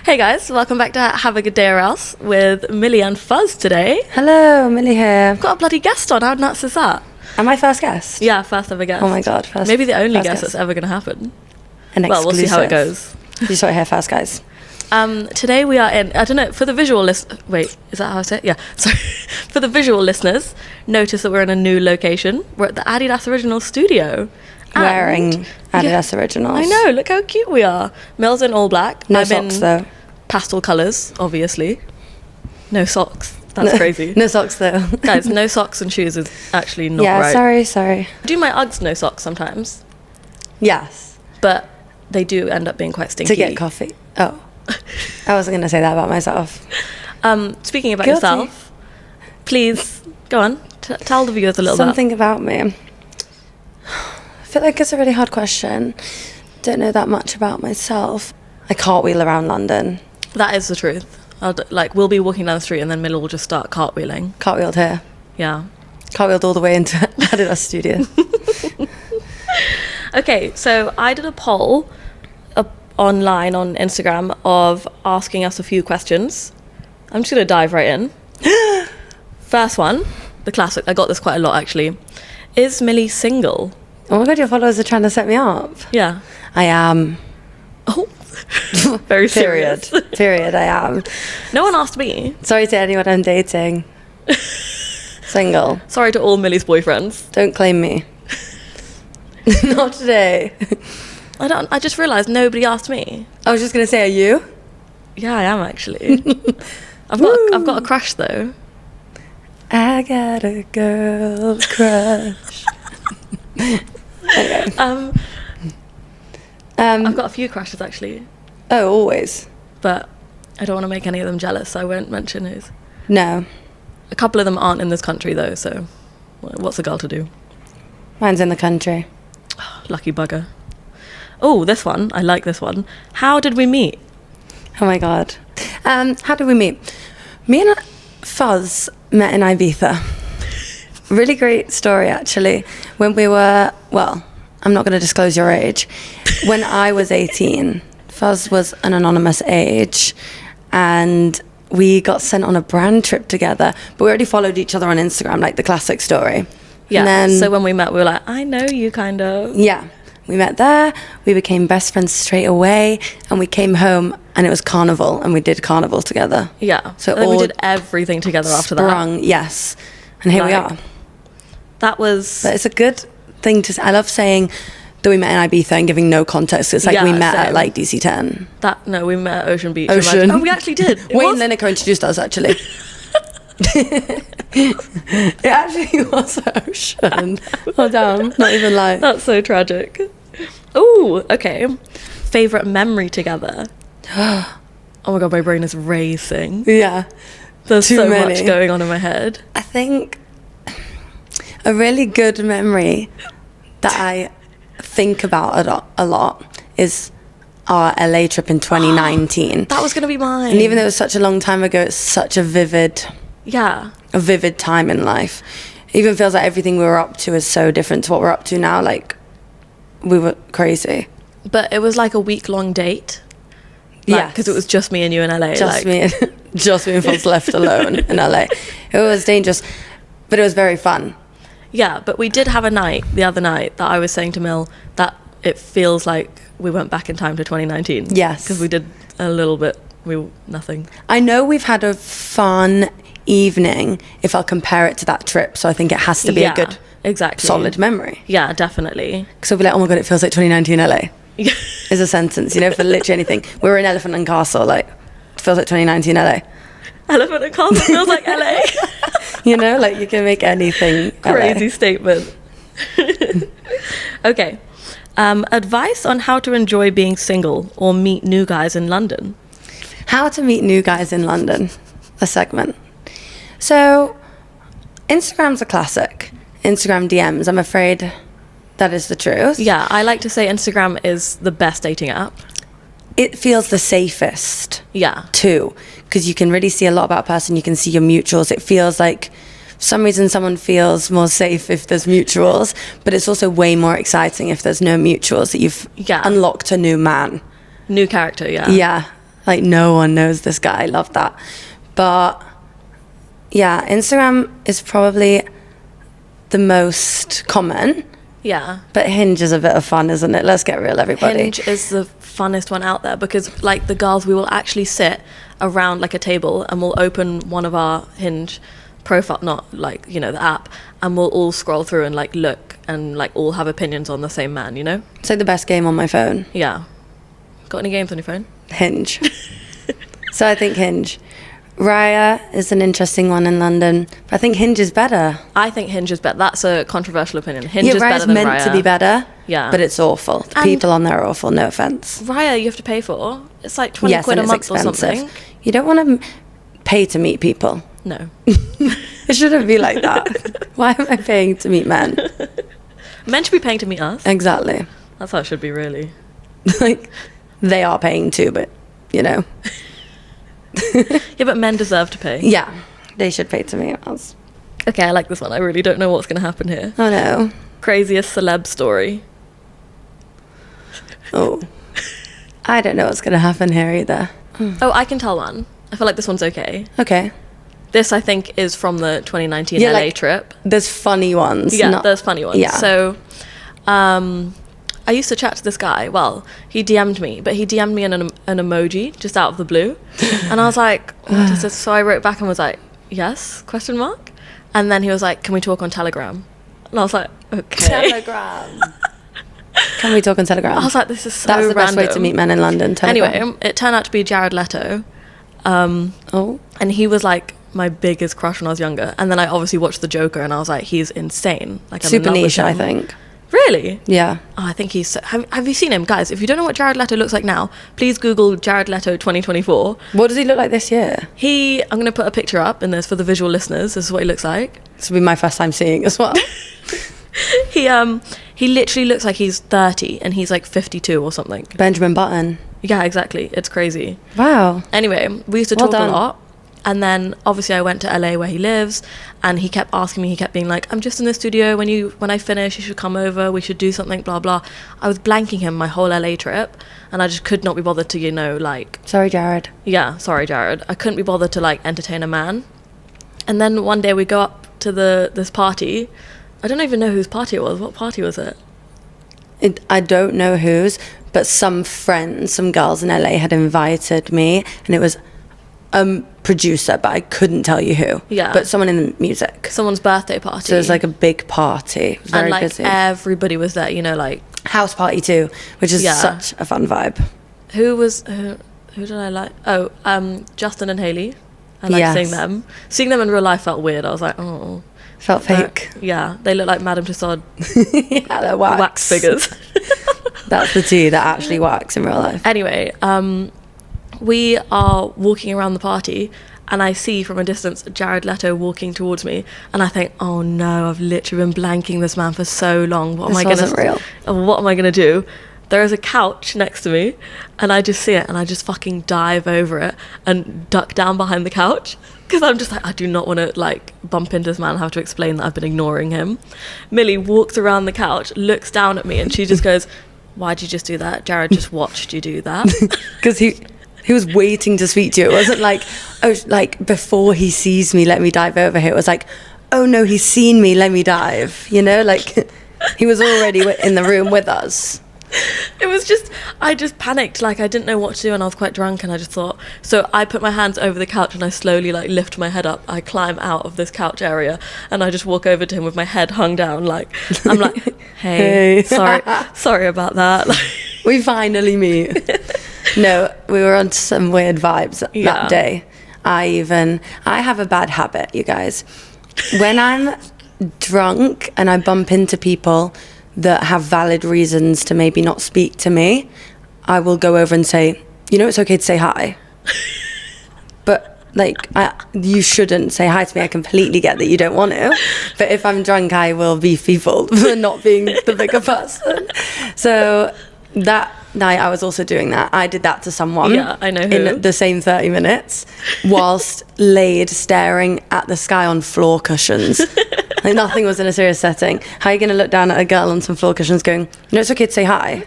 Hey guys, welcome back to Have a Good Day or Else with Millie and Fuzz today. Hello, Millie here. Got a bloody guest on, how nuts is that? Am I first guest? Yeah, first ever guest. Oh my god, first. Maybe the only first guest that's ever going to happen. An exclusive. Well, we'll see how it goes. You saw it here first, guys. Today we are in, I don't know, for the visual wait, is that how I say it? Yeah, sorry. For the visual listeners, notice that we're in a new location. We're at the Adidas Originals studio. Wearing Adidas Originals. I know, look how cute we are. Mill's in all black. No I'm socks in though. pastel colours, obviously. No socks. That's crazy. No socks though. Guys, no socks and shoes is actually not right. Yeah, sorry. I do my Uggs no socks sometimes, Yes. but they do end up being quite stinky. To get coffee. Oh. I wasn't going to say that about myself. Speaking about Guilty. yourself, please go on. Tell the viewers a little Something about me. I feel like it's a really hard question. Don't know that much about myself. I cartwheel around London. That is the truth. We'll be walking down the street and then Millie will just start cartwheeling. Cartwheeled here. Yeah. Cartwheeled all the way into Adidas studio. Okay, so I did a poll online on Instagram of asking us a few questions. I'm just going to dive right in. First one, the classic. I got this quite a lot actually. Is Millie single? Oh my god, your followers are trying to set me up. Yeah. I am. Oh. Very serious. Period, I am. No one asked me. Sorry to anyone I'm dating. Single. Sorry to all Millie's boyfriends. Don't claim me. Not today. I just realised nobody asked me. I was just going to say, are you? Yeah, I am actually. I've got a crush though. I got a girl crush. Okay. I've got a few crushes actually, Oh, always. but I don't want to make any of them jealous, so I won't mention who's. No. A couple of them aren't in this country though, so what's a girl to do? Mine's in the country. Lucky bugger. Oh, this one. I like this one. How did we meet? Oh my god. How did we meet? Me and Fuzz met in Ibiza. Really great story, actually. When we were, well, I'm not going to disclose your age. When I was 18, Fuzz was an anonymous age, and we got sent on a brand trip together. But we already followed each other on Instagram, like the classic story. Yeah. And then, So when we met, we were like, I know you kind of. yeah, we met there. We became best friends straight away, and we came home, and it was carnival, and we did carnival together. Yeah. So and then we all did everything together after that. Sprung, yes. And here we Like, are. That was. But it's a good thing to say. I love saying that we met in Ibiza and giving no context. It's like Yeah, we met same. at like DC10. No, we met at Ocean Beach. Ocean. Imagine. Oh, we actually did. It Wayne was- Lineker introduced us, actually. It actually was Ocean. Oh, damn. Not even like. That's so tragic. Oh, okay. Favorite memory together. Oh my god, my brain is racing. Yeah. There's Too so many. much going on in my head. I think a really good memory that I think about a lot is our LA trip in 2019. That was going to be mine. And even though it was such a long time ago, it's such a vivid time in life. It even feels like everything we were up to is so different to what we're up to now. Like, we were crazy. But it was like a week-long date. Yeah, Because it was just me and you in LA. just me and Fuzz left alone in LA. It was dangerous, but it was very fun. Yeah, but we did have a night, the other night, that I was saying to Mill that it feels like we went back in time to 2019. Yes. Because we did a little bit, nothing. I know we've had a fun evening if I'll compare it to that trip, so I think it has to be a good, exactly. solid memory. Yeah, definitely. Because I'll be like, oh my god, it feels like 2019 LA. Yeah. Is a sentence, you know, for literally anything. We were in Elephant and Castle, like, it feels like 2019 LA. Elephant and Castle feels like LA. You know, like you can make anything Crazy LA. statement. Okay. Advice on how to enjoy being single or meet new guys in London. How to meet new guys in London, a segment. So, Instagram's a classic. Instagram DMs, I'm afraid that is the truth. Yeah, I like to say Instagram is the best dating app. It feels the safest Yeah. too, because you can really see a lot about a person. You can see your mutuals. It feels like, for some reason, someone feels more safe if there's mutuals, but it's also way more exciting if there's no mutuals, that you've unlocked a new man. New character, yeah. Yeah. Like, no one knows this guy. Love that. But yeah, Instagram is probably the most common. Yeah. But Hinge is a bit of fun, isn't it? Let's get real, everybody. Hinge is the funnest one out there because, like, the girls, we will actually sit around like a table and we'll open one of our Hinge profile, not like, you know, the app, and we'll all scroll through and like look and like all have opinions on the same man, you know? It's like the best game on my phone. Yeah. Got any games on your phone? Hinge. So I think Hinge. Raya is an interesting one in London. But I think Hinge is better. I think Hinge is better. That's a controversial opinion. Hinge is Raya's better than meant Raya. to be better. Yeah. But it's awful. The And people on there are awful, no offence. Raya you have to pay for. It's like 20 quid a and month or something. You don't want to pay to meet people. No. It shouldn't be like that. Why am I paying to meet men? Men should be paying to meet us. Exactly. That's how it should be, really. Like, they are paying too, but, you know. Yeah, but men deserve to pay. Yeah, they should pay to meet us. Okay, I like this one. I really don't know what's going to happen here. Oh, no. Craziest celeb story. Oh. I don't know what's going to happen here either. Oh, I can tell one. I feel like this one's okay. Okay. This, I think, is from the 2019 Yeah, LA like, trip. There's funny ones. Yeah, there's funny ones. Yeah. So, I used to chat to this guy. Well, he DM'd me, but he DM'd me an emoji just out of the blue. And I was like, what is this? So I wrote back and was like, yes, question mark. And then he was like, can we talk on Telegram? And I was like, okay. Telegram. Can we talk on Telegram? I was like, this is so That's the best way random. to meet men in London. Telegram. Anyway, it turned out to be Jared Leto. Oh. And he was like my biggest crush when I was younger. And then I obviously watched The Joker and I was like, he's insane. Like, I'm in Super love with niche, I him. think. Really? Yeah. Oh, I think he's so... Have you seen him? Guys, if you don't know what Jared Leto looks like now, please Google Jared Leto 2024. What does he look like this year? I'm going to put a picture up in this for the visual listeners. This is what he looks like. This will be my first time seeing as well. He literally looks like he's 30 and he's like 52 or something. Benjamin Button. Yeah, exactly. It's crazy. Wow. Anyway, we used to Well talk done. a lot. And then obviously I went to LA where he lives and he kept asking me, he kept being like, I'm just in the studio, when I finish you should come over, we should do something, blah blah. I was blanking him my whole LA trip and I just could not be bothered to, you know, like, Sorry, Jared. yeah, sorry Jared, I couldn't be bothered to like entertain a man. And then one day we go up to this party. I don't even know whose party it was. What party was it? I don't know whose, but some friends, some girls in LA had invited me, and it was a producer, but I couldn't tell you who. Yeah. But someone in music. Someone's birthday party. So it was like a big party. It was very and like busy. everybody was there, you know, like House party too, which is Yeah. such a fun vibe. who did I like? Oh, Justin and Hailey. I like Yes. seeing them. Seeing them in real life felt weird. I was like, oh. Felt fake. Yeah, they look like Madame Tussauds Yeah, they're wax figures. That's the tea that actually works in real life. Anyway, we are walking around the party and I see from a distance Jared Leto walking towards me and I think, oh no, I've literally been blanking this man for so long. What am I This wasn't real. What am I gonna do? There is a couch next to me and I just see it and I just fucking dive over it and duck down behind the couch because I'm just like, I do not want to like bump into this man and have to explain that I've been ignoring him. Millie walks around the couch, looks down at me and she just goes, why'd you just do that? Jared just watched you do that. Because he was waiting to speak to you. It wasn't like, oh, like before he sees me, let me dive over here. It was like, oh no, he's seen me, let me dive. You know, like he was already in the room with us. It was just, I just panicked, like I didn't know what to do and I was quite drunk and I just thought, so I put my hands over the couch and I slowly like lift my head up, I climb out of this couch area and I just walk over to him with my head hung down, like, I'm like, hey. sorry about that. We finally meet. No, we were on some weird vibes Yeah. that day. I have a bad habit, you guys. When I'm drunk and I bump into people that have valid reasons to maybe not speak to me, I will go over and say, you know, it's okay to say hi. But like, you shouldn't say hi to me. I completely get that you don't want to. But if I'm drunk, I will beef people for not being the bigger person. So that night I was also doing that. I did that to someone. Yeah, I know who. In the same 30 minutes whilst laid staring at the sky on floor cushions. Like nothing was in a serious setting. How are you going to look down at a girl on some floor cushions going, you know, it's okay to say hi?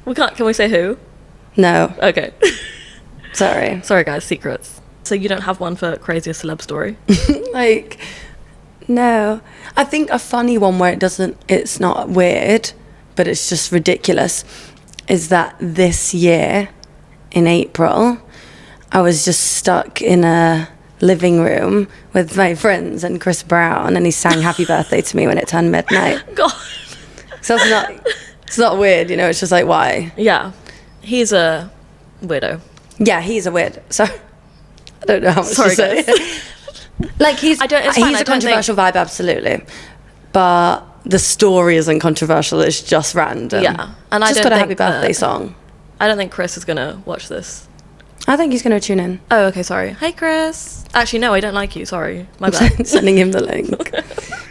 Can we say who? No. Okay. Sorry. Sorry, guys, secrets. So you don't have one for craziest celeb story? Like, no. I think a funny one where it's not weird, but it's just ridiculous, is that this year, in April, I was just stuck in a living room with my friends and Chris Brown, and he sang happy birthday to me when it turned midnight. God. So it's not weird, you know, it's just like, why? Yeah. He's a weirdo. Yeah, he's a weird. So I don't know how much to say. Like he's I don't- it's fine, he's I a don't controversial vibe, absolutely. But the story isn't controversial, it's just random. Yeah. And I just don't got a think happy birthday that- song. I don't think Chris is gonna watch this. I think he's gonna tune in. Oh, okay, sorry. Hey, Chris. Actually, no, I don't like you. Sorry. My bad. Sending him the link.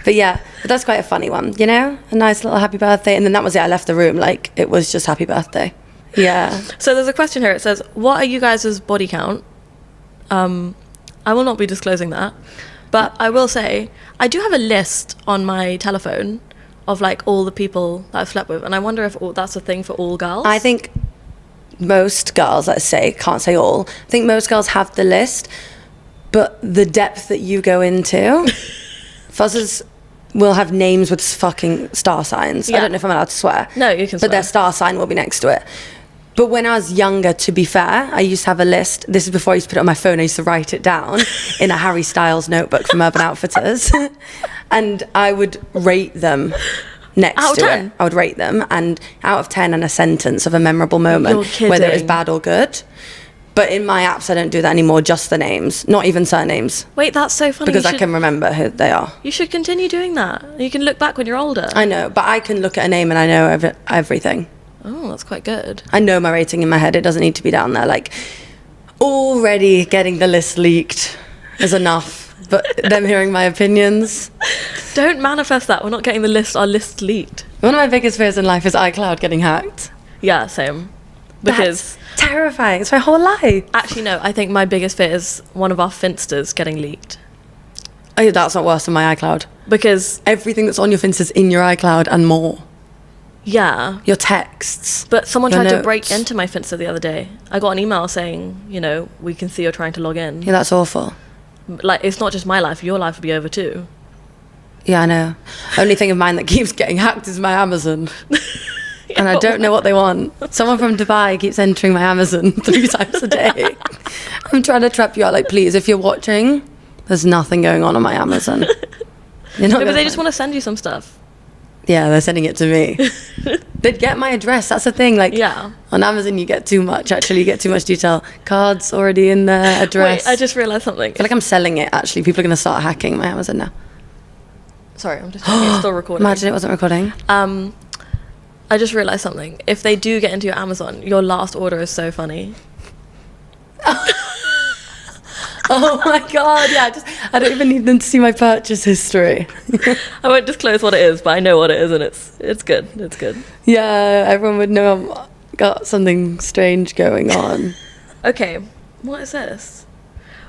But yeah, but that's quite a funny one, you know? A nice little happy birthday. And then that was it. I left the room like it was just happy birthday. Yeah. So there's a question here. It says, what are you guys' body count? I will not be disclosing that. But I will say, I do have a list on my telephone of like all the people that I've slept with. And I wonder if that's a thing for all girls. I think most girls, let's say, can't say all, I think most girls have the list, but the depth that you go into, fuzzers will have names with fucking star signs. I Yeah. don't know if I'm allowed to swear. No, you can But their swear. star sign will be next to it. But when I was younger, to be fair, I used to have a list. This is before I used to put it on my phone. I used to write it down in a Harry Styles notebook from Urban Outfitters. And I would rate them next Out of to 10? it. I would rate them, and out of 10 and a sentence of a memorable moment, You're whether it was kidding. bad or good. But in my apps, I don't do that anymore, just the names, not even surnames, Wait, that's so funny. because You I should- can remember who they are. You should continue doing that. You can look back when you're older. I know, but I can look at a name and I know everything. Oh, that's quite good. I know my rating in my head. It doesn't need to be down there. Like, already getting the list leaked is enough. But them hearing my opinions. Don't manifest that. We're not getting our list leaked. One of my biggest fears in life is iCloud getting hacked. Yeah, same. Because That's terrifying. It's my whole life. actually, no, I think my biggest fear is one of our Finsters getting leaked. Oh, that's not worse than my iCloud. Because, Everything that's on your Finsta is in your iCloud and more. yeah, Your texts. but someone Your tried to notes. break into my Finsta the other day. I got an email saying, we can see you're trying to log in. Yeah, that's awful. Like, it's not just my life, your life would be over too. Yeah, I know. Only thing of mine that keeps getting hacked is my Amazon. And I don't know what they want. Someone from Dubai keeps entering my Amazon 3 times a day. I'm trying to trap you out. Like, please, if you're watching, there's nothing going on my Amazon. You're not No, but they gonna just find- want to send you some stuff. Yeah, they're sending it to me. They'd get my address. That's the thing. Like, Yeah. on Amazon, you get too much. Actually, you get too much detail. Cards already in there, address. Wait, I just realised something. I feel like I'm selling it, actually. People are going to start hacking my Amazon now. Sorry, I'm just checking it's still recording. Imagine it wasn't recording. I just realised something. If they do get into your Amazon, your last order is so funny. Oh my God, yeah. I don't even need them to see my purchase history. I won't disclose what it is, but I know what it is, and it's good. It's good. Yeah, everyone would know I've got something strange going on. Okay, what is this?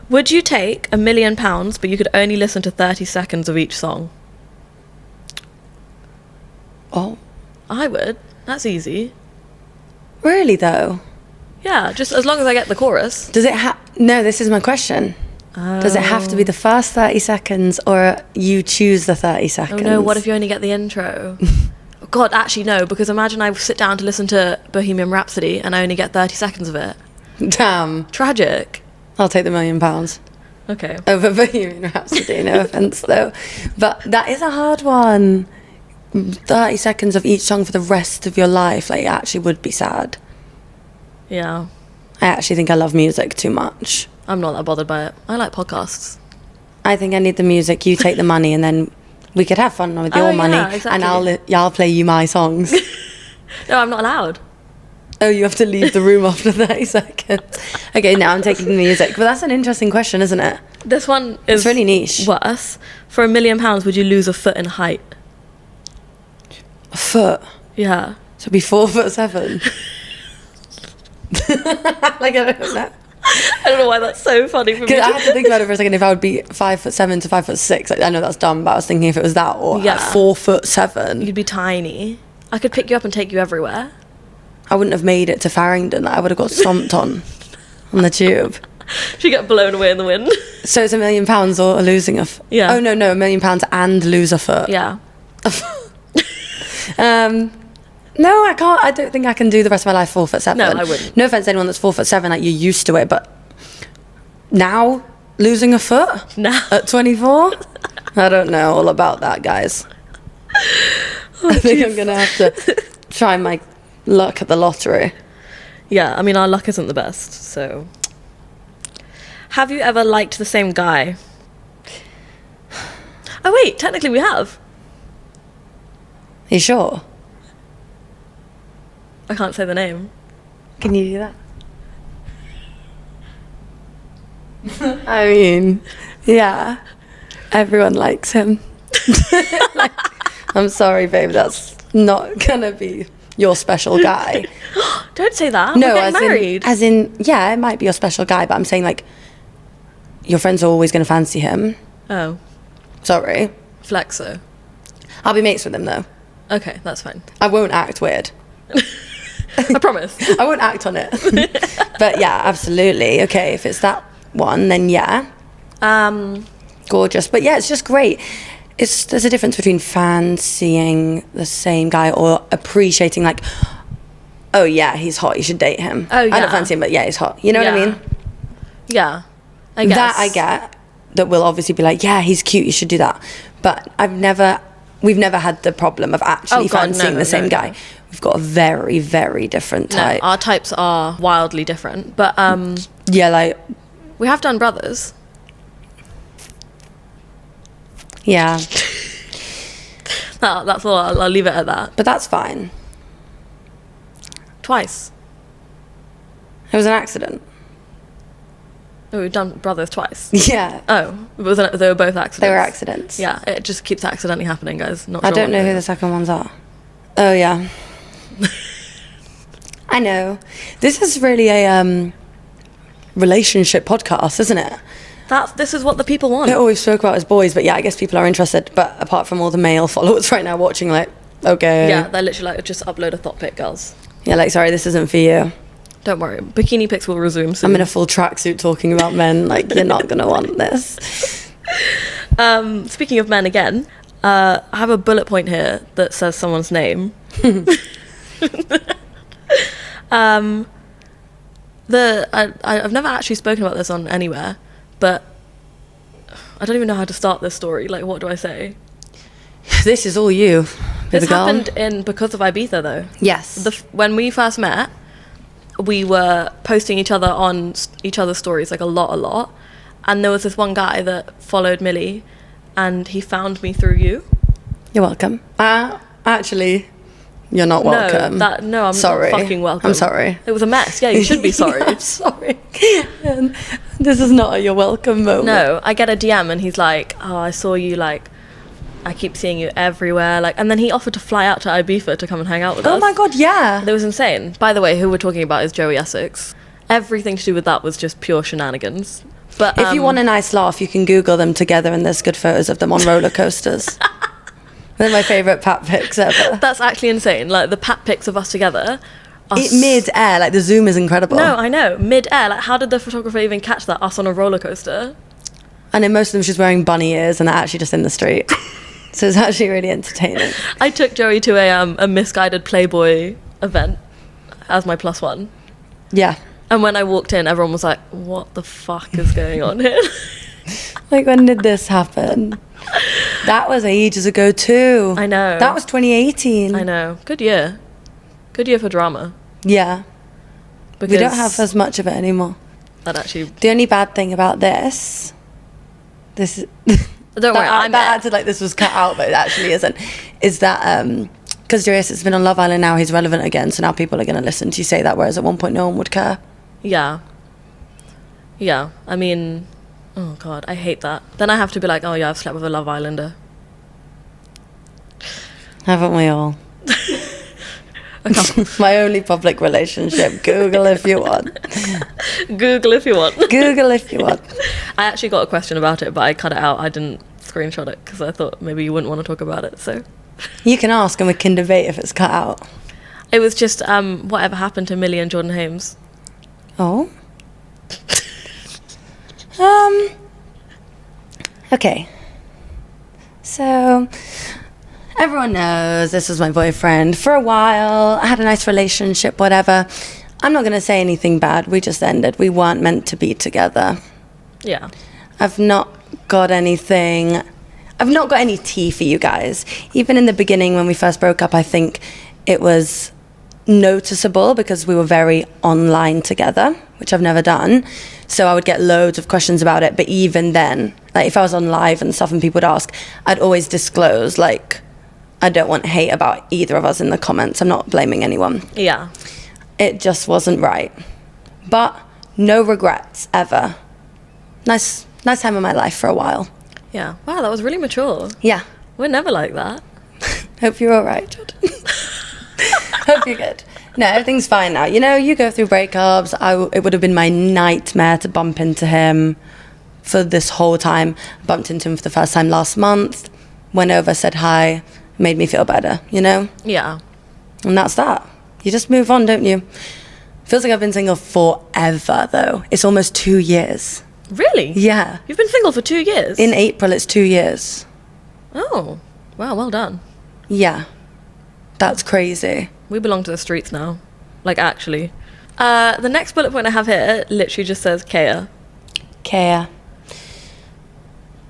Would you take £1 million, but you could only listen to 30 seconds of each song? Oh, I would. That's easy. really though? Yeah, just as long as I get the chorus. Does it no, this is my question. Does it have to be the first 30 seconds or you choose the 30 Oh seconds? no, what if you only get the intro? God, actually no, because imagine I sit down to listen to Bohemian Rhapsody and I only get 30 seconds of it. Damn. Tragic. I'll take the £1 million Okay. over Bohemian Rhapsody, no offence though. But that is a hard one. 30 seconds of each song for the rest of your life, like, it actually would be sad. Yeah. I actually think I love music too much. I'm not that bothered by it. I like podcasts. I think I need the music, you take the money, and then we could have fun with your Oh, money, yeah, exactly. and I'll play you my songs. No, I'm not allowed. Oh, you have to leave the room after 30 seconds. Okay, now I'm taking the music. But that's an interesting question, isn't it? This one is It's really niche. worse. For £1 million, would you lose a foot in height? A foot. Yeah. So it'd be 4'7". Like, I don't know. I don't know why that's so funny for me. 'Cause I had to think about it for a second. If I would be 5'7" to 5'6", like, I know that's dumb, but I was thinking if it was that or Yeah. at 4'7". You'd be tiny. I could pick you up and take you everywhere. I wouldn't have made it to Farringdon. I would have got stomped on the tube. She get blown away in the wind. So it's £1 million or losing a foot? Yeah. Oh, no, £1 million and lose a foot. Yeah. No, I can't. I don't think I can do the rest of my life 4'7". No, I wouldn't. No offense to anyone that's 4'7", like you're used to it, but now losing a foot Now. at 24, I don't know all about that, guys. I think I'm gonna have to try my luck at the lottery. Yeah, I mean, our luck isn't the best, so. Have you ever liked the same guy? Oh wait, technically we have. Are you sure? I can't say the name. Can you do that? I mean, yeah, everyone likes him. Like, I'm sorry, babe, that's not gonna be your special guy. Don't say that. No, We're getting married. as in, yeah, it might be your special guy, but I'm saying like, your friends are always gonna fancy him. Oh, Sorry, flexo. I'll be mates with him though. Okay, that's fine. I won't act weird. I promise. I won't act on it. But yeah, absolutely. Okay, if it's that one, then yeah. Gorgeous. But yeah, it's just great. There's a difference between fancying the same guy or appreciating like, oh yeah, he's hot, you should date him. Oh, yeah. I don't fancy him, but yeah, he's hot. You know what I Yeah. mean? Yeah, I guess. That I get. That will obviously be like, yeah, he's cute, you should do that. But we've never had the problem of actually Oh, God, fancying no, the same no, guy. no. We've got a very, very different No, type. our types are wildly different, but Yeah, like, we have done brothers. yeah. That's all. I'll leave it at that. But that's fine. Twice. It was an accident. Oh, we've done brothers twice. Yeah. Oh, they were both accidents. They were accidents. Yeah, it just keeps accidentally happening, guys. Not I sure don't what know it who the is. second ones are. Oh, yeah. I know. This is really a relationship podcast, isn't it? This is what the people want. All we've spoke about is boys, but yeah, I guess people are interested. But apart from all the male followers right now watching, like, okay. Yeah, they're literally like, just upload a thought pic, girls. Yeah, like, sorry, this isn't for you. Don't worry, bikini pics will resume soon. I'm in a full tracksuit talking about men. Like, you're not going to want this. Speaking of men again, I have a bullet point here that says someone's name. I've never actually spoken about this on anywhere, but I don't even know how to start this story. Like, what do I say? This is all you, baby This girl. happened because of Ibiza, though. Yes. When we first met, we were posting each other on each other's stories like a lot, and there was this one guy that followed Millie, and he found me through you. You're welcome. Actually, you're not welcome. No, I'm sorry. not fucking welcome. I'm sorry. It was a mess. Yeah, you should be sorry. I'm sorry. And this is not a you're welcome moment. No, I get a DM and he's like, oh, I saw you, like, I keep seeing you everywhere. Like, and then he offered to fly out to Ibiza to come and hang out with us. Oh my God, yeah. That was insane. By the way, who we're talking about is Joey Essex. Everything to do with that was just pure shenanigans. But If you want a nice laugh, you can Google them together and there's good photos of them on roller coasters. They're my favourite pat pics ever. that's actually insane. Like, the pat pics of us together are Mid-air, like the zoom is incredible. No, I know. Mid-air. Like, how did the photographer even catch that? Us on a roller coaster? And in most of them she's wearing bunny ears and they're actually just in the street. So it's actually really entertaining. I took Joey to a misguided Playboy event as my +1. Yeah. And when I walked in, everyone was like, what the fuck is going on here? Like, when did this happen? That was ages ago too. I know. That was 2018. I know. Good year. Good year for drama. Yeah. Because We don't have as much of it anymore. that actually... The only bad thing about this is... Don't worry, that acted like this was cut out, but it actually isn't. Is that because Joey has been on Love Island now, he's relevant again, so now people are going to listen to you say that, whereas at one point no one would care. Yeah. Yeah. I mean... Oh, God. I hate that. Then I have to be like, oh, yeah, I've slept with a Love Islander. Haven't we all? My only public relationship. Google if you want. Google if you want. Google if you want. I actually got a question about it, but I cut it out. I didn't screenshot it because I thought maybe you wouldn't want to talk about it, so... You can ask and we can debate if it's cut out. It was just whatever happened to Millie and Jordan Holmes. Oh. Okay. So, everyone knows this was my boyfriend for a while. I had a nice relationship, whatever. I'm not going to say anything bad. We just ended. We weren't meant to be together. Yeah. I've not got anything. I've not got any tea for you guys. Even in the beginning when we first broke up, I think it was noticeable because we were very online together, which I've never done. So I would get loads of questions about it. But even then, like if I was on live and stuff and people would ask, I'd always disclose, like, I don't want hate about either of us in the comments. I'm not blaming anyone. Yeah. It just wasn't right. But no regrets ever. Nice time of my life for a while. Yeah. Wow, that was really mature. Yeah. We're never like that. Hope you're all right, Jordan. Hope you're good. No, everything's fine now. You know, you go through breakups. It would have been my nightmare to bump into him for this whole time. Bumped into him for the first time last month. Went over, said hi. Made me feel better, you know? Yeah. And that's that. You just move on, don't you? Feels like I've been single forever, though. It's almost 2 years. Really? Yeah. You've been single for 2 years? In April, it's 2 years. Oh. Wow, well done. Yeah. That's crazy. We belong to the streets now. Like, actually. The next bullet point I have here literally just says Kea. Kea.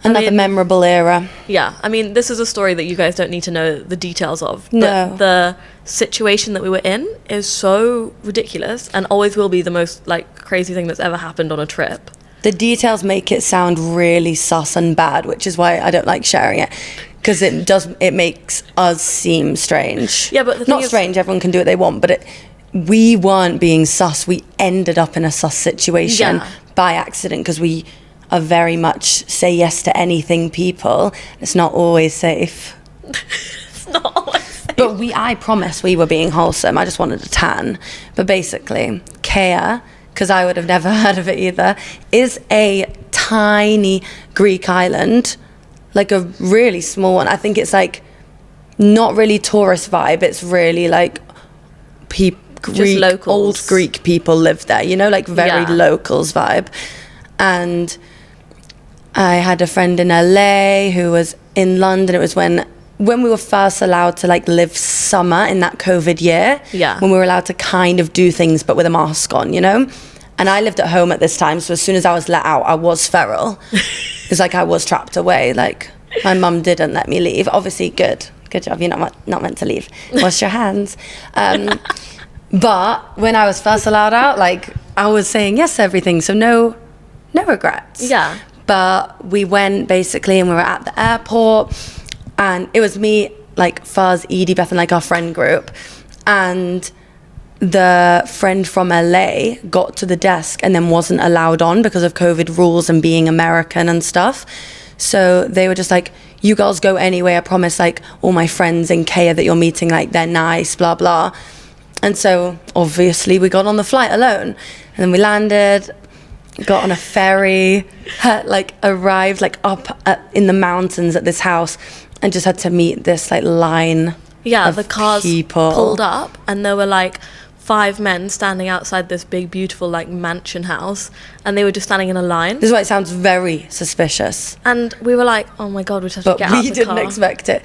Another memorable era. Yeah, I mean, this is a story that you guys don't need to know the details of. No. But the situation that we were in is so ridiculous and always will be the most, like, crazy thing that's ever happened on a trip. The details make it sound really sus and bad, which is why I don't like sharing it. Because it makes us seem strange. Yeah, but the thing Not is, strange, everyone can do what they want, but we weren't being sus. We ended up in a sus situation by accident because we are very much say yes to anything people. It's not always safe. it's not always safe. But I promise we were being wholesome. I just wanted a tan. But basically, Kea, because I would have never heard of it either, is a tiny Greek island, like a really small one. I think it's like not really tourist vibe. It's really like old Greek people live there, you know, like very locals vibe. And I had a friend in LA who was in London. It was when we were first allowed to like live summer in that COVID year. Yeah. When we were allowed to kind of do things but with a mask on, you know? And I lived at home at this time, so as soon as I was let out, I was feral. It's like I was trapped away. Like my mum didn't let me leave. Obviously, good job. You're not meant to leave. Wash your hands. But when I was first allowed out, like I was saying yes to everything, so no regrets. Yeah. But we went basically, and we were at the airport, and it was me, like Fuzz, Edie, Beth, and like our friend group, and the friend from LA got to the desk and then wasn't allowed on because of COVID rules and being American and stuff. So they were just like, you girls go anyway, I promise, like all my friends in Kea that you're meeting, like they're nice, blah blah. And so obviously we got on the flight alone, and then we landed, got on a ferry, like arrived like up in the mountains at this house, and just had to meet this like line of the cars people. Pulled up, and there were like 5 men standing outside this big, beautiful, like, mansion house, and they were just standing in a line. This is why it sounds very suspicious. And we were like, oh my God, we just have to get out of the car. But we didn't expect it.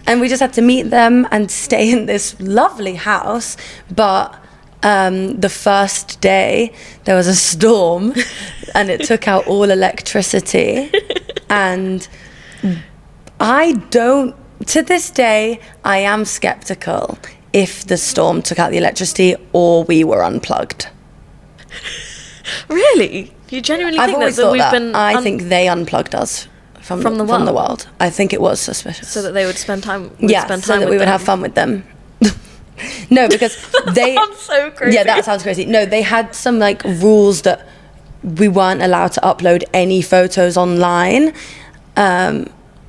And we just had to meet them and stay in this lovely house. But the first day, there was a storm, and it took out all electricity. And to this day, I am skeptical if the storm took out the electricity or we were unplugged. Really? You genuinely think I think they unplugged us from the world. I think it was suspicious. So that they would spend time so that we would have fun with them. No, because they... That sounds so crazy. Yeah, that sounds crazy. No, they had some like rules that we weren't allowed to upload any photos online.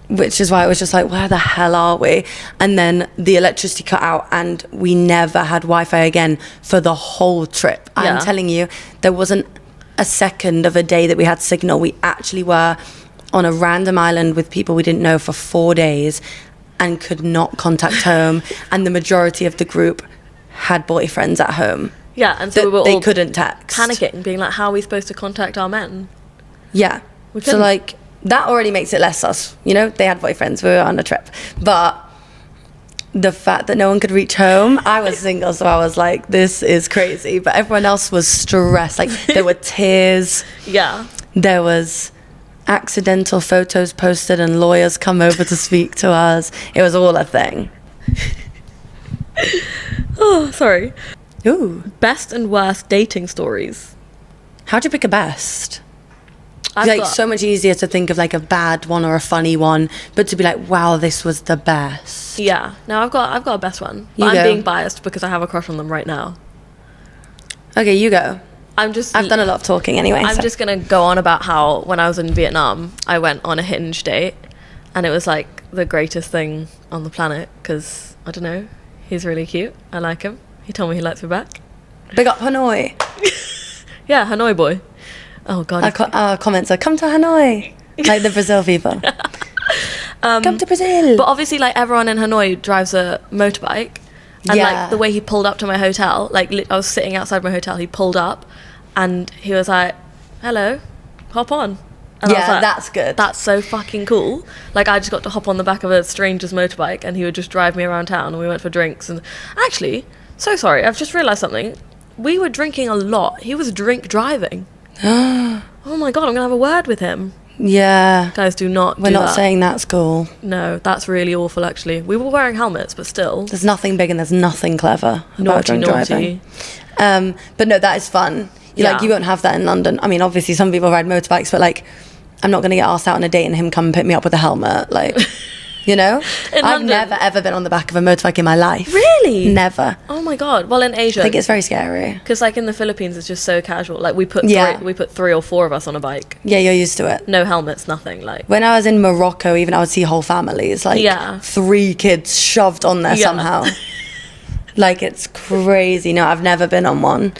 Which is why I was just like, where the hell are we? And then the electricity cut out, and we never had Wi-Fi again for the whole trip. Yeah. I'm telling you, there wasn't a second of a day that we had signal. We actually were on a random island with people we didn't know for 4 days and could not contact home. And the majority of the group had boyfriends at home. Yeah, and so That we were they all couldn't text. panicking, being like, how are we supposed to contact our men? Yeah. We So couldn't. like that already makes it less us. You know, they had boyfriends. We were on a trip, but the fact that no one could reach home, I was single, so I was like, this is crazy. But everyone else was stressed. Like there were tears. Yeah. There was accidental photos posted and lawyers come over to speak to us. It was all a thing. Oh, sorry. Ooh. Best and worst dating stories. How'd you pick a best? I've Like got- so much easier to think of like a bad one or a funny one, but to be like, wow, this was the best. Yeah. No, I've got a best one. But You I'm go. being biased because I have a crush on them right now. Okay, you go. I've I've done a lot of talking anyway. I'm so. just gonna go on about how when I was in Vietnam, I went on a Hinge date, and it was like the greatest thing on the planet because I don't know, he's really cute. I like him. He told me he likes me back. Big up Hanoi. Yeah, Hanoi boy. Oh god. Our comments are, come to Hanoi. Like the Brazil people. Come to Brazil. But obviously, like everyone in Hanoi drives a motorbike, and Yeah. like the way he pulled up to my hotel, like I was sitting outside my hotel, he pulled up, and he was like, "Hello, hop on." And I was Yeah, like, that's good. That's so fucking cool. Like I just got to hop on the back of a stranger's motorbike, and he would just drive me around town, and we went for drinks. And actually, so sorry, I've just realised something. We were drinking a lot. He was drink driving. Oh my god, I'm gonna have a word with him. Yeah. Guys, do not. We're do not that. saying that's cool. No, that's really awful. Actually, we were wearing helmets, but still. There's nothing big and there's nothing clever about drunk driving. But no, that is fun. Yeah. Like you won't have that in London. I mean, obviously some people ride motorbikes, but like I'm not going to get asked out on a date and him come and pick me up with a helmet. Like, you know? In I've London? never ever been on the back of a motorbike in my life. Really? Never. Oh my god. Well, in Asia, I think it's very scary. because like in the Philippines, it's just so casual. Like we put Yeah. we put 3 or 4 of us on a bike, Yeah, you're used to it. no helmets, nothing. Like When I was in Morocco, even I would see whole families, like Yeah. 3 kids shoved on there Yeah. somehow. Like it's crazy. No, I've never been on one.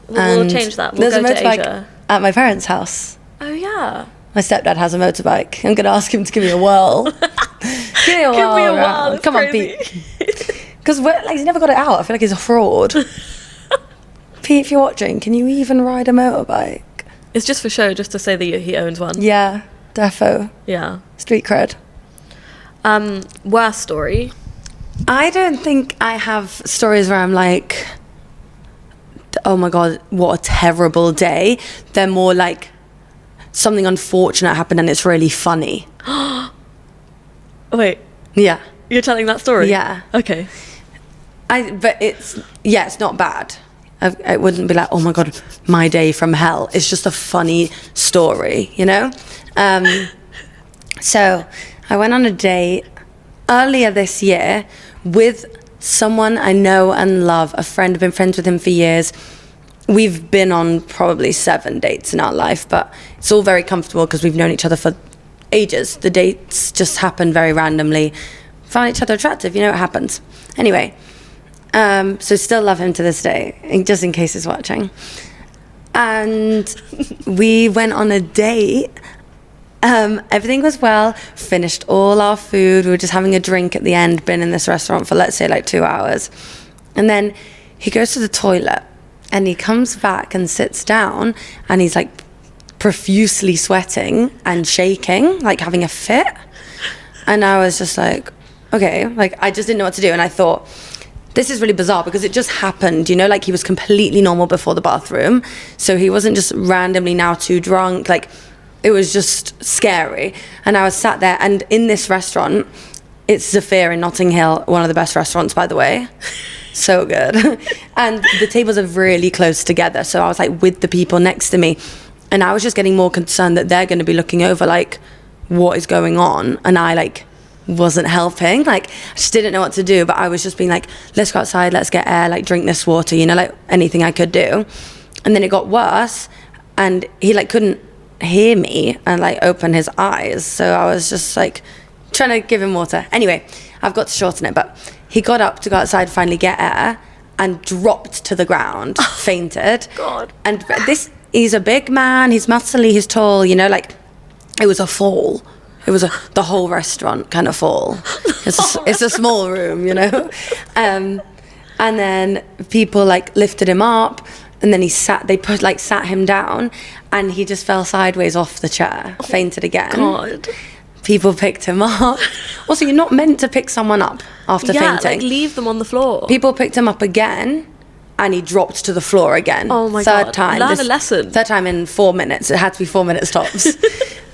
we'll And change that. We'll there's go a to motorbike Asia. at my parents' house. Oh yeah. My stepdad has a motorbike. I'm gonna ask him to give me a whirl. Give me a whirl. Give me a whirl. around. It's Come on, crazy. Pete. Because like he's never got it out. I feel like he's a fraud. Pete, if you're watching, can you even ride a motorbike? It's just for show, just to say that he owns one. Yeah, defo. Yeah. Street cred. Worst story. I don't think I have stories where I'm like, oh my god, what a terrible day. They're more like something unfortunate happened and it's really funny. Wait, Yeah. you're telling that story? Yeah. Okay. But it's not bad. I wouldn't be like, oh my god, my day from hell. It's just a funny story, you know? So I went on a date earlier this year with someone I know and love, a friend. I've been friends with him for years. We've been on probably 7 dates in our life, but it's all very comfortable because we've known each other for ages. The dates just happened very randomly. Found each other attractive, you know, it happens. Anyway, so still love him to this day, just in case he's watching. And we went on a date. Everything was well, finished all our food. We were just having a drink at the end, been in this restaurant for, let's say, like 2 hours. And then he goes to the toilet and he comes back and sits down and he's like profusely sweating and shaking, like having a fit. And I was just like, okay, like I just didn't know what to do. And I thought, this is really bizarre because it just happened, you know, like he was completely normal before the bathroom. So he wasn't just randomly now too drunk. Like it was just scary. And I was sat there, and in this restaurant, it's Zephyr in Notting Hill, one of the best restaurants, by the way. So good. And the tables are really close together. So I was like with the people next to me. And I was just getting more concerned that they're going to be looking over like, what is going on? And I like wasn't helping. Like I just didn't know what to do. But I was just being like, let's go outside, let's get air, like drink this water, you know, like anything I could do. And then it got worse. And he like couldn't hear me and like open his eyes. So I was just like trying to give him water. Anyway, I've got to shorten it, but he got up to go outside, finally get air, and dropped to the ground, fainted. God. And he's a big man, he's muscly, he's tall, you know, like it was a fall. It was the whole restaurant kind of fall. It's a small room, you know. And then people like lifted him up, and then sat him down, and he just fell sideways off the chair, fainted again. God. People picked him up. Also, you're not meant to pick someone up after fainting. Like leave them on the floor. People picked him up again, and he dropped to the floor again. Oh my God. Third time. Learn a lesson. Third time in 4 minutes. It had to be 4 minutes tops.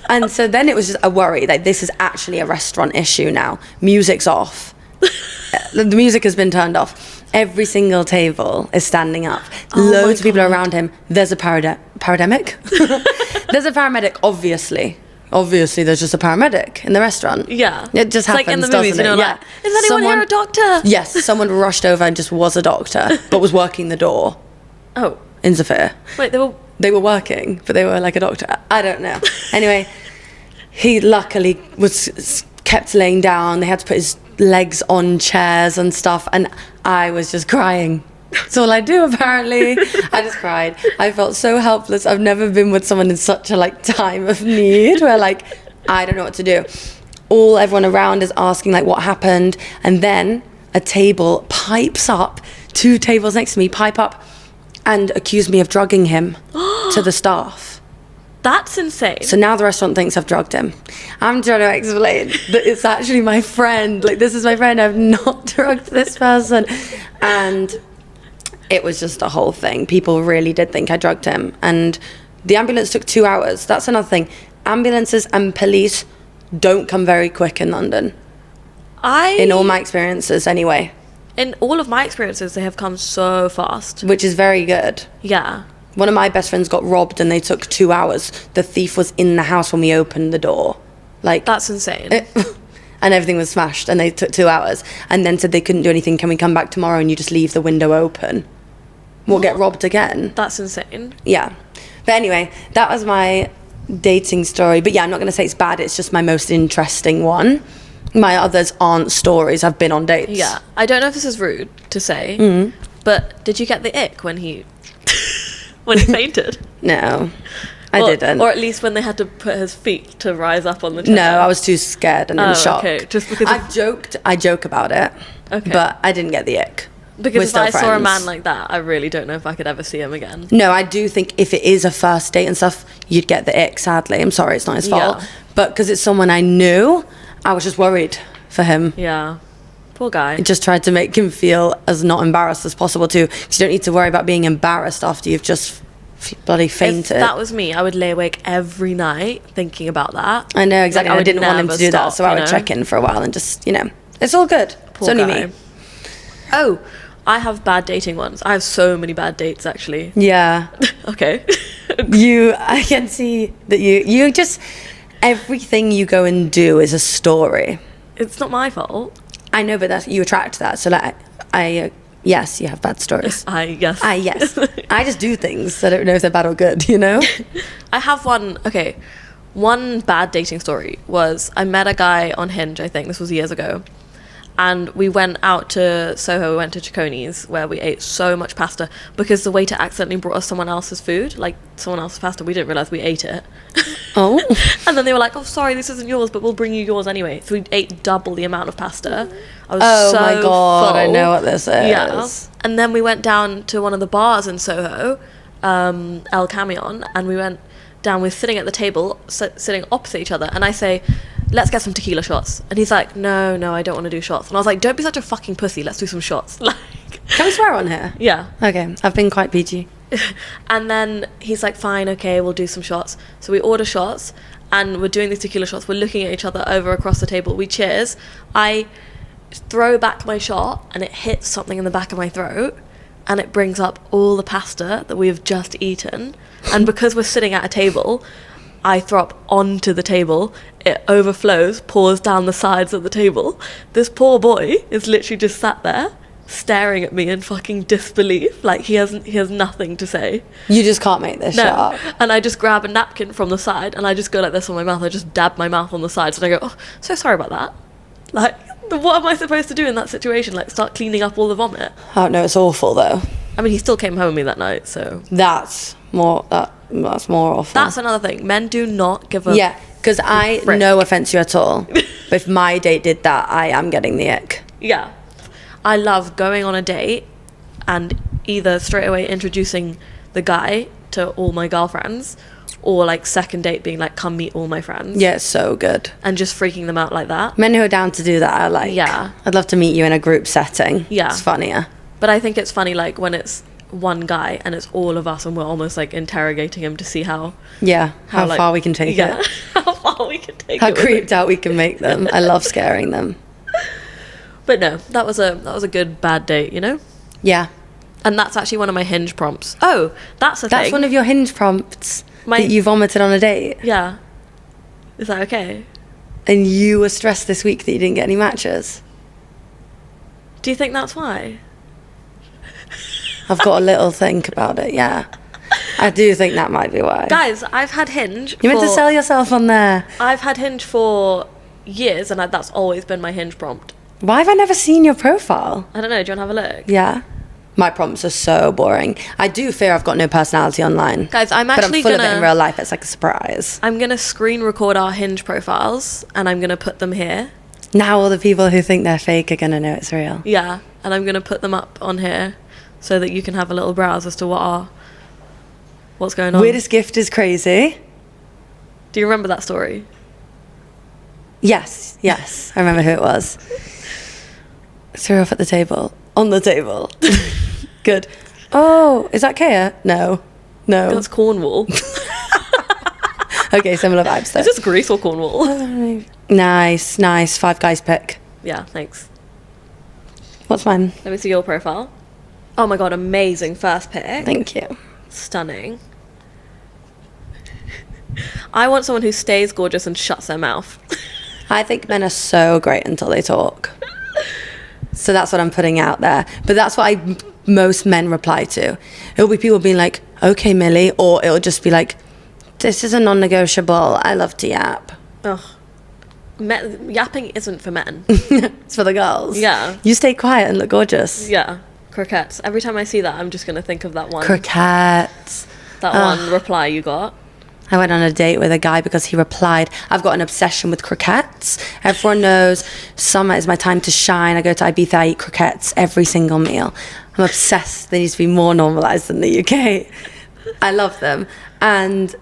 And so then it was just a worry that this is actually a restaurant issue now. Music's off. The music has been turned off. Every single table is standing up. Loads of people are around him. There's a paramedic. There's a paramedic, obviously. Obviously, there's just a paramedic in the restaurant. Yeah. It just happens, like in the doesn't movies, it? you know, like, is anyone here a doctor? Yes, someone rushed over and just was a doctor, but was working the door. Oh. In Zafir. Wait, They were working, but they were like a doctor. I don't know. Anyway, he luckily was kept laying down. They had to put his legs on chairs and stuff, and I was just crying. That's all I do, apparently. I just cried. I felt so helpless. I've never been with someone in such a time of need where I don't know what to do. Everyone around is asking what happened, and then a table pipes up, 2 tables next to me pipe up and accuse me of drugging him to the staff. That's insane. So now the restaurant thinks I've drugged him. I'm trying to explain that it's actually my friend. This is my friend. I've not drugged this person. And it was just a whole thing. People really did think I drugged him. And the ambulance took 2 hours. That's another thing. Ambulances and police don't come very quick in London. In all my experiences, anyway. In all of my experiences, they have come so fast. Which is very good. Yeah. One of my best friends got robbed and they took 2 hours. The thief was in the house when we opened the door. That's insane. And everything was smashed and they took 2 hours. And then said they couldn't do anything. Can we come back tomorrow and you just leave the window open? We'll get robbed again. That's insane. Yeah. But anyway, that was my dating story. But yeah, I'm not going to say it's bad. It's just my most interesting one. My others aren't stories. I've been on dates. Yeah. I don't know if this is rude to say, but did you get the ick when he fainted? No, I didn't. Or at least when they had to put his feet to rise up on the chair. No, I was too scared and in shock. Okay. Just because I joke about it. Okay. But I didn't get the ick. Because if I saw a man like that, I really don't know if I could ever see him again. No, I do think if it is a first date and stuff, you'd get the ick, sadly. I'm sorry, it's not his fault. Yeah. But because it's someone I knew, I was just worried for him. Yeah. Poor guy. I just tried to make him feel as not embarrassed as possible too. Because you don't need to worry about being embarrassed after you've just bloody fainted. If that was me, I would lay awake every night thinking about that. I know, exactly. I didn't want him to do that, so I would know? check in for a while and just, it's all good. Poor it's only guy. me. Oh, I have bad dating ones. I have so many bad dates, actually. Yeah. Okay. I can see that you just, everything you go and do is a story. It's not my fault. I know, but you attract that. So yes, you have bad stories. Yes. I just do things. I don't know if they're bad or good, I have one. Okay. One bad dating story was I met a guy on Hinge, I think. This was years ago. And we went out to Soho, we went to Cicconi's, where we ate so much pasta because the waiter accidentally brought us someone else's food, someone else's pasta. We didn't realise we ate it. Oh. And then they were like, oh, sorry, this isn't yours, but we'll bring you yours anyway. So we ate double the amount of pasta. I was so my God, full. I know what this is. Yeah. And then we went down to one of the bars in Soho, El Camion, and we went down, we're sitting at the table, sitting opposite each other, and I say, let's get some tequila shots. And he's like, no, I don't want to do shots. And I was like, don't be such a fucking pussy, let's do some shots. Can we swear on here? Yeah. Okay, I've been quite PG. And then he's like, fine, okay, we'll do some shots. So we order shots, and we're doing these tequila shots. We're looking at each other over across the table. We cheers. I throw back my shot, and it hits something in the back of my throat, and it brings up all the pasta that we've just eaten. And because we're sitting at a table, I throw up onto the table. It overflows, pours down the sides of the table. This poor boy is literally just sat there staring at me in fucking disbelief, he has nothing to say. You just can't make this shit up. And I just grab a napkin from the side and I just go like this on my mouth. I just dab my mouth on the sides and I go, oh, so sorry about that. What am I supposed to do in that situation? Start cleaning up all the vomit? Oh no, it's awful though. I mean, he still came home with me that night, so that's more awful. That's another thing. Men do not give a because I frick. No offense to you at all, but if my date did that, I am getting the ick. Yeah. I love going on a date and either straight away introducing the guy to all my girlfriends, or like second date being like, come meet all my friends. Yeah, it's so good. And just freaking them out like that. Men who are down to do that are like, Yeah. I'd love to meet you in a group setting. Yeah. It's funnier. But I think it's funny like when it's one guy and it's all of us and we're almost like interrogating him to see how like, far we can take it. How far we can take How it. creeped out we can make them. I love scaring them. But no, that was a good bad date, you know? Yeah. And that's actually one of my Hinge prompts. Oh, that's a thing. That's one of your Hinge prompts that you vomited on a date. Yeah. Is that okay? And you were stressed this week that you didn't get any matches. Do you think that's why? I've got a little think about it, yeah. I do think that might be why. Guys, I've had Hinge. You meant to sell yourself on there. I've had Hinge for years, and that's always been my Hinge prompt. Why have I never seen your profile? I don't know. Do you want to have a look? Yeah. My prompts are so boring. I do fear I've got no personality online. Guys, I'm but actually I'm full of it in real life. It's like a surprise. I'm gonna screen record our Hinge profiles, and I'm gonna put them here. Now all the people who think they're fake are gonna know it's real. Yeah, and I'm gonna put them up on here so that you can have a little browse as to what's going on. Weirdest gift is crazy. Do you remember that story? Yes. I remember who it was. Threw off at the table. On the table. Good. Oh, is that Kea? No. That's Cornwall. Okay, similar vibes though. Is this Greece or Cornwall? Nice. 5 guys pick. Yeah, thanks. What's mine? Let me see your profile. Oh my god, amazing first pick. Thank you. Stunning. I want someone who stays gorgeous and shuts their mouth. I think men are so great until they talk. So that's what I'm putting out there. But that's what most men reply to. It'll be people being like, okay, Millie, or it'll just be like, this is a non-negotiable. I love to yap. Ugh. Yapping isn't for men. It's for the girls. Yeah. You stay quiet and look gorgeous. Yeah. Croquettes. Every time I see that, I'm just going to think of that one. Croquettes. That one reply you got. I went on a date with a guy because he replied, I've got an obsession with croquettes. Everyone knows summer is my time to shine. I go to Ibiza, I eat croquettes every single meal. I'm obsessed. They need to be more normalised than the UK. I love them. And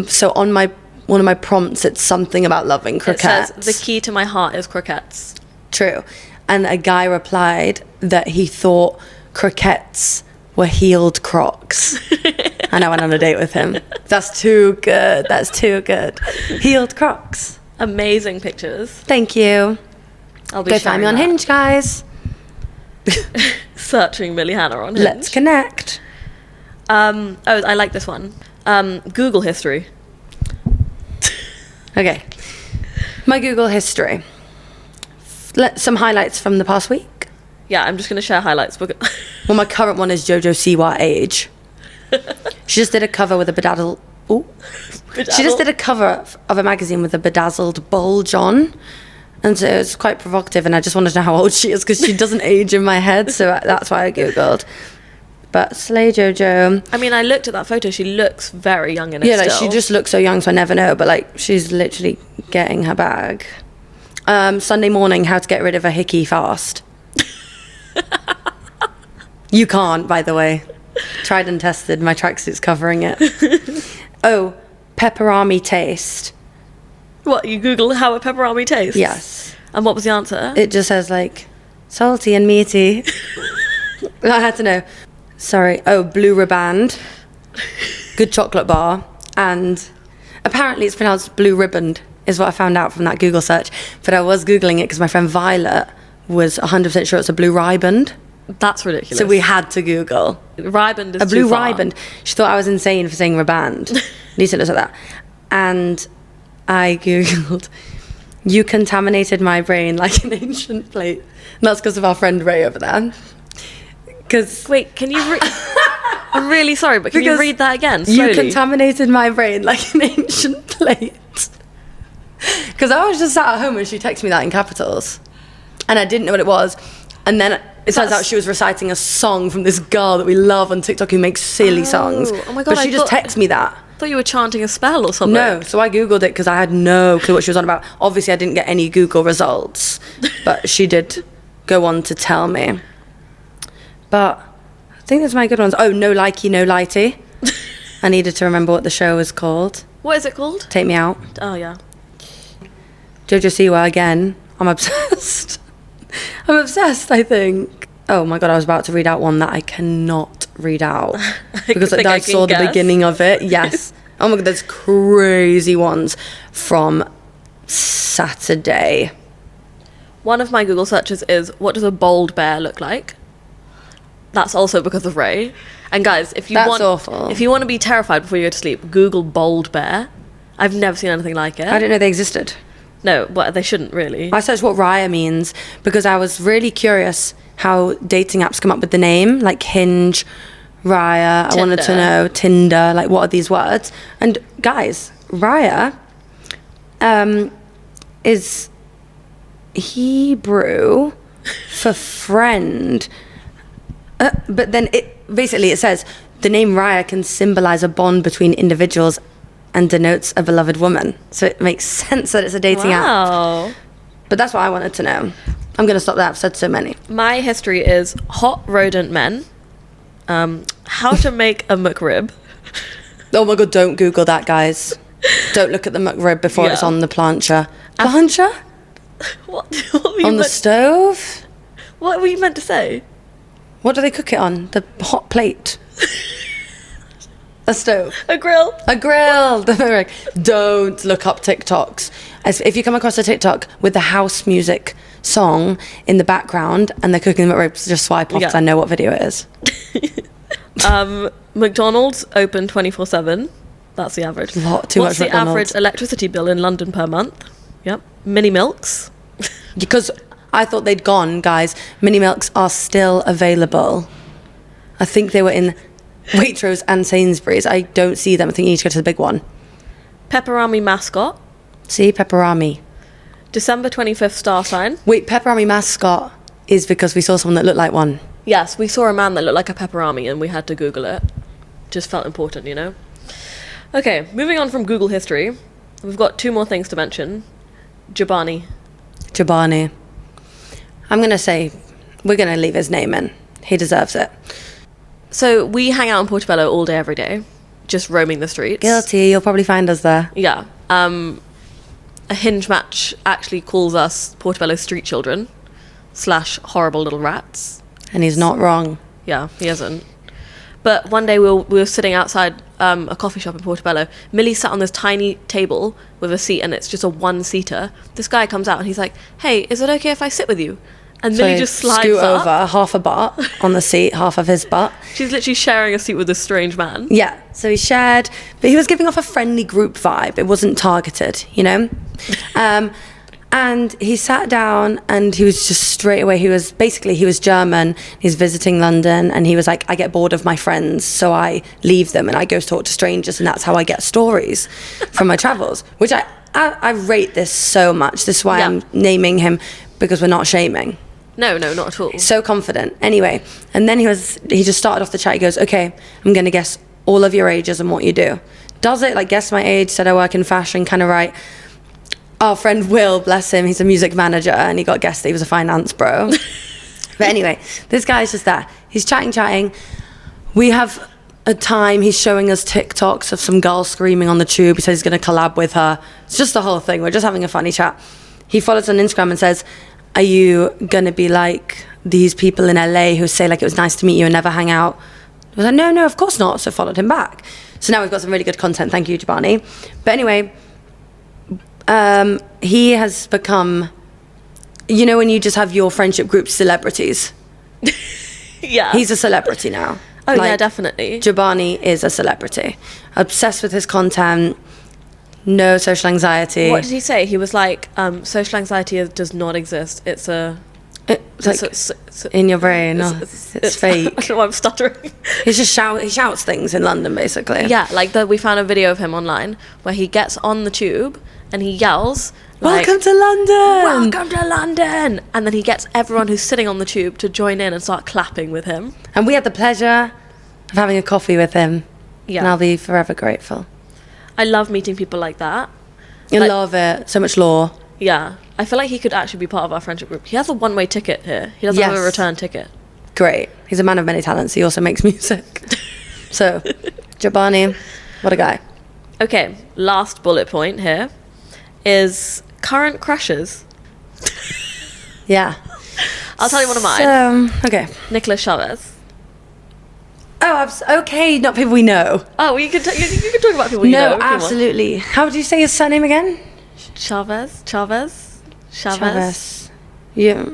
so on one of my prompts, it's something about loving croquettes. It says, the key to my heart is croquettes. True. And a guy replied that he thought croquettes were heeled Crocs. And I went on a date with him. That's too good. Heeled Crocs. Amazing pictures. Thank you. I'll be Go find me on Hinge, guys. Searching Millie Hannah on Hinge. Let's connect. I like this one. Google history. Okay. My Google history. Some highlights from the past week. Yeah, I'm just going to share highlights. Well, my current one is Jojo Siwa Age. She just did a cover with a bedazzled... Ooh. She just did a cover of a magazine with a bedazzled bulge on. And so it was quite provocative, and I just wanted to know how old she is because she doesn't age in my head, so that's why I Googled. But slay Jojo. I mean, I looked at that photo. She looks very young in it. Yeah, like still. she just looks so young, so I never know. But like, she's literally getting her bag. Sunday morning, how to get rid of a hickey fast. You can't, by the way. Tried and tested. My tracksuit's covering it. Oh, pepperami taste. What, you Googled how a pepperami tastes? Yes. And what was the answer? It just says like salty and meaty. I had to know. Sorry. Oh, blue riband. Good chocolate bar. And apparently it's pronounced blue riband is what I found out from that Google search. But I was Googling it because my friend Violet was 100% sure it's a blue riband. That's ridiculous. So we had to Google. Riband is a blue too far. riband. She thought I was insane for saying riband. Lisa looks like that. And I Googled, you contaminated my brain like an ancient plate. And that's because of our friend Ray over there. Because wait, can you I'm really sorry, but can you read that again slowly? You contaminated my brain like an ancient plate. Because I was just sat at home and she texted me that in capitals. And I didn't know what it was. And then it turns out she was reciting a song from this girl that we love on TikTok who makes silly songs. Oh my God, but she just texted me that. I thought you were chanting a spell or something. No, so I Googled it because I had no clue what she was on about. Obviously, I didn't get any Google results, but she did go on to tell me. But think those are my good ones. Oh, No Likey, No Lighty. I needed to remember what the show was called. What is it called? Take Me Out. Oh, yeah. Jojo Siwa again. I'm obsessed. I'm obsessed, I think. Oh my God, I was about to read out one that I cannot read out. Because I saw the beginning of it. Yes. Oh my God, there's crazy ones from Saturday. One of my Google searches is, what does a bold bear look like? That's also because of Ray. And guys, if you want to be terrified before you go to sleep, Google bold bear. I've never seen anything like it. I didn't know they existed. No, but they shouldn't really. I searched what Raya means because I was really curious how dating apps come up with the name, like Hinge, Raya. Tinder. I wanted to know Tinder, like what are these words? And guys, Raya is Hebrew for friend. But then it says the name Raya can symbolize a bond between individuals and denotes a beloved woman. So it makes sense that it's a dating app. But that's what I wanted to know. I'm going to stop there. I've said so many. My history is hot rodent men, how to make a McRib. Oh my God, don't Google that, guys. Don't look at the McRib before it's on the plancha. Plancha? What were you on the stove? What were you meant to say? What do they cook it on? The hot plate. A stove. A grill. A grill. Don't look up TikToks. If you come across a TikTok with the house music song in the background and they're cooking the McRibs, just swipe off because I know what video it is. McDonald's open 24/7. That's the average. Too What's much the McDonald's. average electricity bill in London per month? Yep. Mini Milks. Because I thought they'd gone, guys. Mini Milks are still available. I think they were in Waitrose and Sainsbury's. I don't see them. I think you need to go to the big one. Pepperami mascot. See, Pepperami. December 25th star sign. Wait, Pepperami mascot is because we saw someone that looked like one. Yes, we saw a man that looked like a pepperami and we had to Google it. Just felt important, you know? Okay, moving on from Google history. We've got two more things to mention. Jabani. I'm going to say we're going to leave his name in. He deserves it. So we hang out in Portobello all day, every day, just roaming the streets. Guilty. You'll probably find us there. Yeah. A Hinge match actually calls us Portobello street children / horrible little rats. And he's not wrong. Yeah, he isn't. But one day we were sitting outside a coffee shop in Portobello. Millie sat on this tiny table with a seat, and it's just a one-seater. This guy comes out and he's like, "Hey, is it okay if I sit with you?" And Millie just slides scoot up. over half a butt on the seat, half of his butt. She's literally sharing a seat with this strange man. Yeah, so he shared, but he was giving off a friendly group vibe. It wasn't targeted, you know? And he sat down and he was just straight away, he was German, he's visiting London, and he was like, I get bored of my friends, so I leave them and I go talk to strangers, and that's how I get stories from my travels, which I rate this so much. This is why I'm naming him, because we're not shaming. No, not at all. So confident. Anyway, and then he just started off the chat. He goes, okay, I'm going to guess all of your ages and what you do. Does it, like, guess my age, said I work in fashion, kind of right. Our friend Will, bless him, he's a music manager, and he got guessed that he was a finance bro. But anyway, this guy's just there. He's chatting. We have a time, he's showing us TikToks of some girl screaming on the tube. He says he's going to collab with her. It's just the whole thing. We're just having a funny chat. He follows on Instagram and says, are you going to be like these people in LA who say, like, it was nice to meet you and never hang out? I was like, no, of course not. So followed him back. So now we've got some really good content. Thank you, Jabani. But anyway, he has become, you know, when you just have your friendship group celebrities. Yeah. He's a celebrity now. Oh, like, yeah, definitely. Jabani is a celebrity. Obsessed with his content. No social anxiety. What did he say? He was like, social anxiety does not exist. It's in your brain. It's fake. I don't know why I'm stuttering. He shouts things in London, basically. Yeah, like we found a video of him online where he gets on the tube and he yells, like, Welcome to London! Welcome to London! And then he gets everyone who's sitting on the tube to join in and start clapping with him. And we had the pleasure of having a coffee with him. Yeah. And I'll be forever grateful. I love meeting people like that. I love it. So much lore. Yeah. I feel like he could actually be part of our friendship group. He has a one-way ticket here. He doesn't have a return ticket. great. He's a man of many talents. He also makes music. So, Jabani, what a guy. Okay, last bullet point here is current crushes. Yeah. I'll tell you one of mine. Okay. Nicholas Chavez. Oh, okay, not people we know. Oh, well, you can talk about people you know. No, if you want. absolutely. How do you say his surname again? Chavez. Yeah.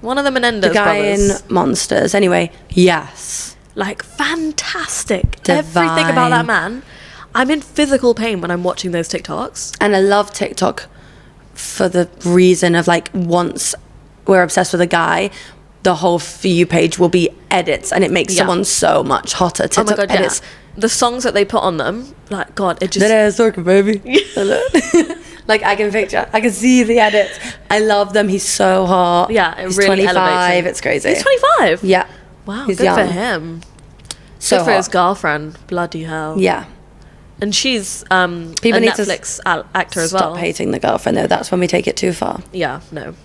One of the Menendez The guy brothers. in Monsters. Anyway, yes. Like, fantastic. Divine. Everything about that man. I'm in physical pain when I'm watching those TikToks. And I love TikTok for the reason of, like, once we're obsessed with a guy, the whole For You page will be edits, and it makes someone so much hotter. TikTok Oh my God, edits. yeah. The songs that they put on them, like, God, it just... That ass talking, baby. Like, I can see the edits. I love them. He's so hot. Yeah, it He's really 25. elevates him. It's crazy. He's 25? Yeah. Wow, He's good young. for him. So good for hot. his girlfriend. Bloody hell. Yeah. And she's People a need to Netflix actor as well. Stop hating the girlfriend, though. That's when we take it too far. Yeah, no.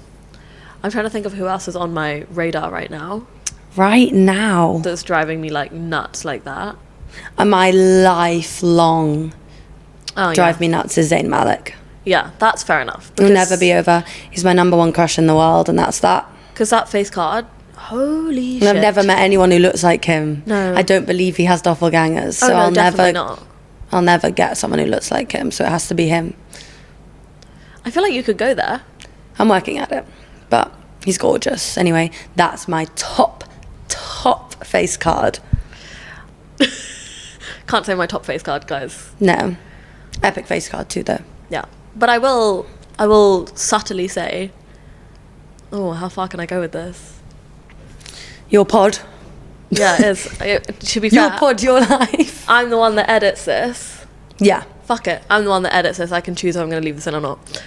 I'm trying to think of who else is on my radar right now Right now. that's driving me, like, nuts like that. And my lifelong drive yeah. me nuts is Zayn Malik. Yeah, that's fair enough. He'll never be over. He's my number one crush in the world, and that's that. Because that face card, holy And shit. I've never met anyone who looks like him. No. I don't believe he has doppelgangers. Oh, So no, I'll definitely never not. I'll never get someone who looks like him, so it has to be him. I feel like you could go there. I'm working at it. But he's gorgeous. Anyway, that's my top face card. Can't say my top face card, guys. No. Epic face card too, though. Yeah. But I will subtly say, oh, how far can I go with this? Your pod. Yeah, it is. To be fair, Your pod, your life. I'm the one that edits this. Yeah. Fuck it. I'm the one that edits this. I can choose if I'm going to leave this in or not.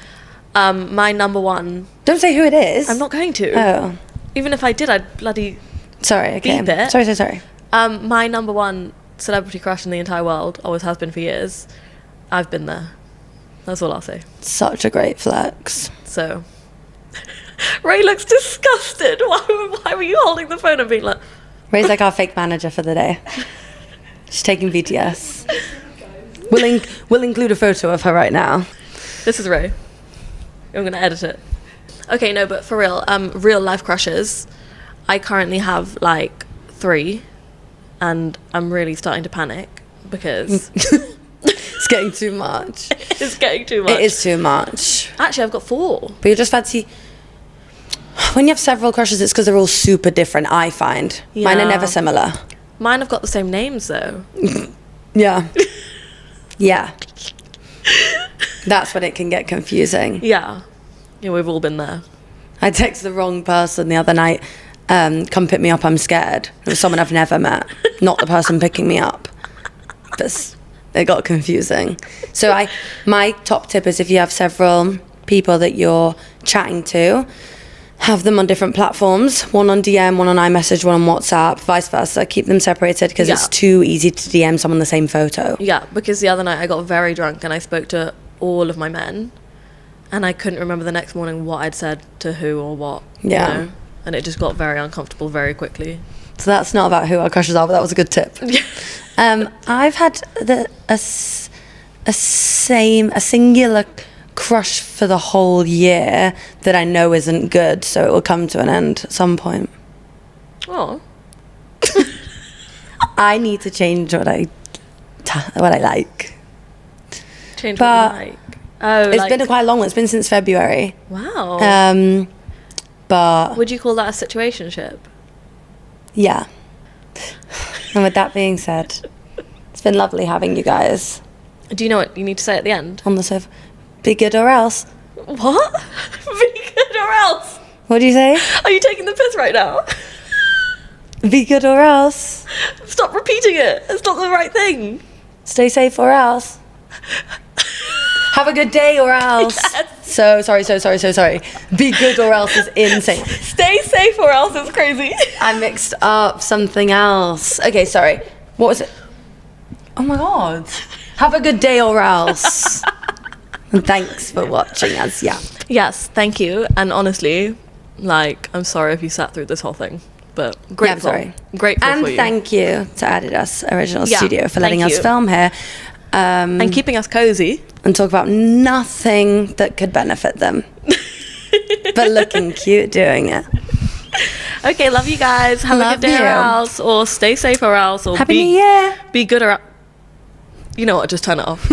My number one... Don't say who it is. I'm not going to. Oh. Even if I did, I'd bloody... Sorry, okay. Beep it. Sorry. My number one celebrity crush in the entire world, always has been for years. I've been there. That's all I'll say. Such a great flex. So... Ray looks disgusted. Why were you holding the phone and being like... Ray's like our fake manager for the day. She's taking BTS. We'll include a photo of her right now. This is Ray. I'm going to edit it. Okay, no, but for real, real life crushes. I currently have like 3, and I'm really starting to panic because It's getting too much. it's getting too much. It is too much. Actually, I've got 4. But you just fancy... When you have several crushes, it's because they're all super different, I find. Mine are Yeah. never similar. Mine have got the same names though. Yeah. Yeah. That's when it can get confusing. Yeah, we've all been there. I texted the wrong person the other night. Come pick me up, I'm scared. It was someone I've never met, not the person picking me up. But it got confusing. So my top tip is if you have several people that you're chatting to, have them on different platforms, one on DM, one on iMessage, one on WhatsApp, vice versa. Keep them separated because it's too easy to DM someone the same photo. Yeah, because the other night I got very drunk and I spoke to all of my men, and I couldn't remember the next morning what I'd said to who or what. Yeah. You know? And it just got very uncomfortable very quickly. So that's not about who our crushes are, but that was a good tip. I've had a singular crush for the whole year that I know isn't good, so it will come to an end at some point. Oh. I need to change what I like. Change But what you like. Oh, It's been quite long. It's been since February. Wow. But Would you call that a situationship? yeah. And with that being said, it's been lovely having you guys Do you know what you need to say at the end? on the sofa. Be good or else. What? Be good or else? What do you say? Are you taking the piss right now? Be good or else. Stop repeating it. It's not the right thing. Stay safe or else. Have a good day or else. Yes. So sorry. Be good or else is insane. Stay safe or else it's crazy. I mixed up something else. Okay, sorry. What was it? Oh my god. Have a good day or else. And thanks for watching us. Yeah. Yes, thank you. And honestly, like, I'm sorry if you sat through this whole thing. but grateful. sorry. Grateful And for you. thank you to Adidas Originals Yeah, Studio for letting thank us you. film here. And keeping us cozy. And talk about nothing that could benefit them. But looking cute doing it. Okay, love you guys. Have a Love good day you. or else, or stay safe or else, or Happy New Year. be good or... You know what, just turn it off.